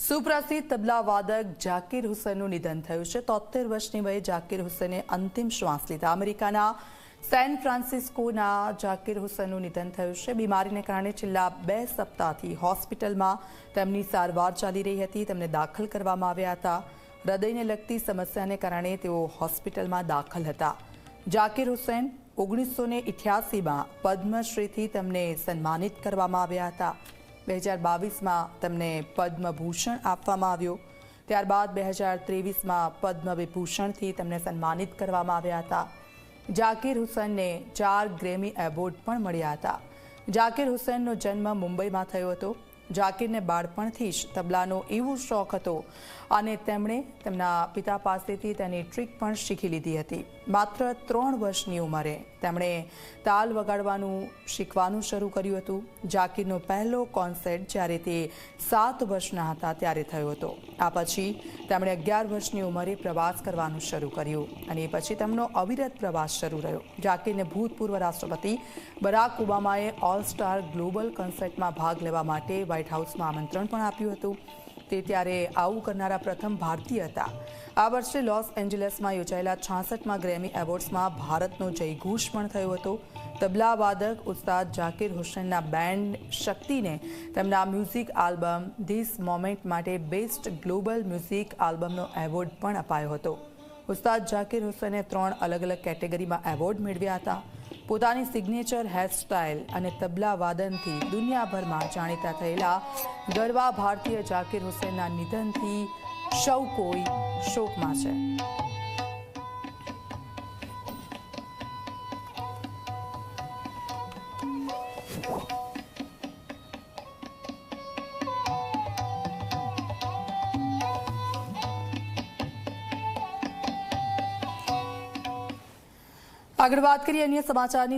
સુપ્રસિદ્ધ તબલા વાદક જાકીર હુસૈનનું નિધન થયું છે। 73 વર્ષની વયે જાકીર હુસૈને અંતિમ શ્વાસ લીધા। અમેરિકાના સેન ફ્રાન્સિસ્કોના જાકીર હુસૈનનું નિધન થયું છે। બીમારીને કારણે છેલ્લા 2 સપ્તાહથી હોસ્પિટલમાં તેમની સારવાર ચાલી રહી હતી। તેમને દાખલ કરવામાં આવ્યા હતા। હૃદયને લગતી સમસ્યાને કારણે તેઓ હોસ્પિટલમાં દાખલ હતા। જાકીર હુસૈન 1988માં પદ્મશ્રીથી તેમને સન્માનિત કરવામાં આવ્યા હતા। 2022માં તેમને પદ્મભૂષણ આપવામાં આવ્યો। ત્યારબાદ 2023માં પદ્મ વિભૂષણથી તેમને સન્માનિત કરવામાં આવ્યા હતા। જાકીર હુસૈનને 4 ગ્રેમી એવોર્ડ પણ મળ્યા હતા। જાકીર હુસૈનનો જન્મ મુંબઈમાં થયો હતો। જાકીરને બાળપણથી જ તબલાનો એવો શોખ હતો અને તેમણે તેમના પિતા પાસેથી તેની ટ્રીક પણ શીખી લીધી હતી। માત્ર 3 વર્ષની ઉંમરે તેમણે તાલ વગાડવાનું શીખવાનું શરૂ કર્યું હતું। જાકીરનો પહેલો કોન્સર્ટ જ્યારે તે 7 વર્ષના હતા ત્યારે થયો હતો। આ પછી તેમણે 11 વર્ષની ઉંમરે પ્રવાસ કરવાનું શરૂ કર્યું અને એ પછી તેમનો અવિરત પ્રવાસ શરૂ રહ્યો। જાકીરને ભૂતપૂર્વ રાષ્ટ્રપતિ બરાક ઓબામાએ ઓલ સ્ટાર ગ્લોબલ કોન્સર્ટમાં ભાગ લેવા માટે વ્હાઇટ હાઉસમાં આમંત્રણ પણ આપ્યું હતું। તે ત્યારે આવું કરનારા પ્રથમ ભારતીય હતા। આ વર્ષે લોસ એન્જલસમાં યોજાયેલા 66માં ગ્રેમી એવોર્ડ્સમાં ભારતનો જયઘોષ પણ થયો હતો। તબલા વાદક ઉસ્તાદ જાકીર હુસૈનના બેન્ડ શક્તિને તેમના મ્યુઝિક આલ્બમ ધીસ મોમેન્ટ માટે બેસ્ટ ગ્લોબલ મ્યુઝિક આલ્બમનો એવોર્ડ પણ અપાયો હતો। ઉસ્તાદ જાકીર હુસૈને 3 અલગ અલગ કેટેગરીમાં એવોર્ડ મેળવ્યા હતા। પોતાની સિગ્નેચર હેરસ્ટાઇલ અને તબલા વાદનથી દુનિયાભરમાં જાણીતા થયેલા ગરવા ભારતીય જાકીર હુસૈનના નિધનથી સૌ કોઈ શોકમાં છે। આગળ વાત કરીએ અન્ય સમાચારની।